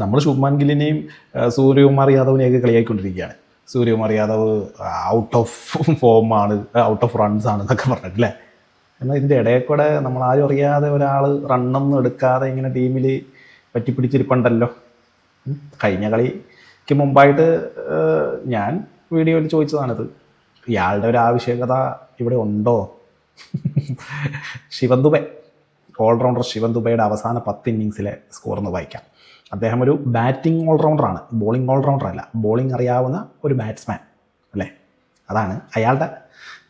നമ്മൾ ശുഭ്മാൻ ഗില്ലിനെയും സൂര്യകുമാർ യാദവിനെയൊക്കെ കളിയാക്കിക്കൊണ്ടിരിക്കുകയാണ്. സൂര്യകുമാർ യാദവ് ഔട്ട് ഓഫ് ഫോമാണ്, ഔട്ട് ഓഫ് റൺസ് ആണ് എന്നൊക്കെ പറഞ്ഞിട്ടില്ലേ. എന്നാൽ ഇതിൻ്റെ ഇടയിൽ കൂടെ നമ്മൾ ആരും അറിയാതെ ഒരാൾ റണ്ണൊന്നും എടുക്കാതെ ഇങ്ങനെ ടീമിൽ പറ്റിപ്പിടിച്ചിരിപ്പുണ്ടല്ലോ. കഴിഞ്ഞ കളിക്ക് മുമ്പായിട്ട് ഞാൻ വീഡിയോയിൽ ചോദിച്ചതാണിത്, ഇയാളുടെ ഒരു ആവശ്യകത ഇവിടെ ഉണ്ടോ? ശിവൻ ദുബെ, ഓൾറൗണ്ടർ ശിവൻ ദുബൈയുടെ അവസാന 10 ഇന്നിങ്സിലെ സ്കോർ ഒന്ന് വായിക്കാം. അദ്ദേഹം ഒരു ബാറ്റിംഗ് ഓൾറൗണ്ടറാണ്, ബോളിംഗ് ഓൾറൗണ്ടർ അല്ല. ബോളിംഗ് അറിയാവുന്ന ഒരു ബാറ്റ്സ്മാൻ അല്ലേ, അതാണ്. അയാളുടെ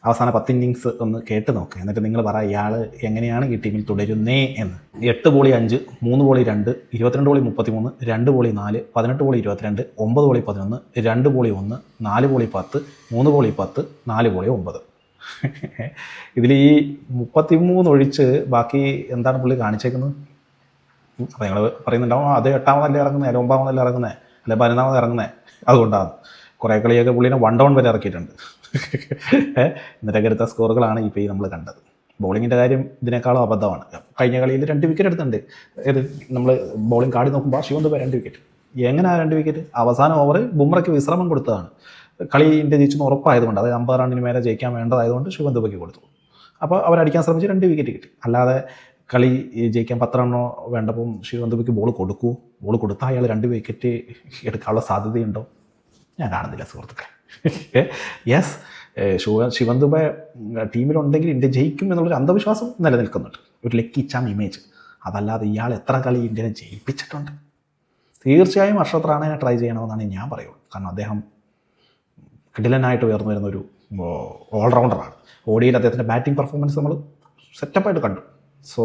അവസാന 10 ഇന്നിങ്സ് ഒന്ന് കേട്ട് നോക്കുക, എന്നിട്ട് നിങ്ങൾ പറ ഇയാൾ എങ്ങനെയാണ് ഈ ടീമിൽ തുടരുന്നേ എന്ന്. 8 ബോളി 5, 3 ബോളി 2, 22 ബോളി 33, 2 ബോളി 4, 18 ബോളി 22, 9 ബോളി 11, 2 ബോളി 1, 4 ബോളി 10, 3 ബോളി 10, 4 ബോളി 9. ഇതിൽ ഈ 33 ഒഴിച്ച് ബാക്കി എന്താണ് പുള്ളി കാണിച്ചേക്കുന്നത്? അപ്പോൾ നിങ്ങൾ പറയുന്നുണ്ടാവും, അത് 8-ാമതല്ലേ ഇറങ്ങുന്നത്, അല്ല 9-ാമതല്ലേ ഇറങ്ങുന്നത്, അല്ലെ 11-ാമത് ഇറങ്ങുന്നത്, അതുകൊണ്ടാണ്. കുറേ കളിയൊക്കെ പുള്ളിനെ 1 ഡൗൺ വരെ ഇറക്കിയിട്ടുണ്ട്. എന്നിട്ടൊക്കെ എടുത്ത സ്കോറുകളാണ് ഇപ്പോൾ ഈ നമ്മൾ കണ്ടത്. ബോളിങ്ങിൻ്റെ കാര്യം ഇതിനേക്കാളും അബദ്ധമാണ്. കഴിഞ്ഞ കളിയിൽ 2 വിക്കറ്റ് എടുത്തിട്ടുണ്ട്. നമ്മൾ ബോളിംഗ് കാർഡിൽ നോക്കുമ്പോൾ ശിവൻ ദുബെ 2 വിക്കറ്റ്. എങ്ങനെയാണ് 2 വിക്കറ്റ്? അവസാന ഓവർ ബുംറയ്ക്ക് വിശ്രമം കൊടുത്തതാണ്. കളി ഇന്ത്യ ജയിച്ചെന്ന് ഉറപ്പായതുകൊണ്ട്, അതായത് 50 റണ്ണിന് മേലെ ജയിക്കാൻ വേണ്ടതായതുകൊണ്ട് ശിവൻ ദുബെക്ക് കൊടുത്തു. അപ്പോൾ അവരടിക്കാൻ ശ്രമിച്ച് 2 വിക്കറ്റ് കിട്ടി. അല്ലാതെ കളി ജയിക്കാൻ 10 റണ്ണോ വേണ്ടപ്പം ശിവൻ ദുബെക്ക് ബോൾ കൊടുക്കൂ? ബോൾ കൊടുത്താൽ അയാൾ 2 വിക്കറ്റ് എടുക്കാനുള്ള സാധ്യതയുണ്ടോ? ഞാൻ കാണുന്നില്ല സുഹൃത്തുക്കളെ. യെസ്, ശിവൻ ദുബെ ടീമിലുണ്ടെങ്കിൽ ഇന്ത്യ ജയിക്കും എന്നുള്ളൊരു അന്ധവിശ്വാസം നിലനിൽക്കുന്നുണ്ട്, ഒരു ലക്കി ചാം ഇമേജ്. അതല്ലാതെ ഇയാൾ എത്ര കളി ഇന്ത്യനെ ജയിപ്പിച്ചിട്ടുണ്ട്? തീർച്ചയായും അർഷദ് റാണയെ ട്രൈ ചെയ്യണമെന്നാണ് ഞാൻ പറയുള്ളൂ. കാരണം അദ്ദേഹം കിടിലനായിട്ട് ഉയർന്നു വരുന്നൊരു ഓൾറൗണ്ടറാണ്. ഓഡിയിൽ അദ്ദേഹത്തിൻ്റെ ബാറ്റിംഗ് പെർഫോമൻസ് നമ്മൾ സെറ്റപ്പായിട്ട് കണ്ടു. സോ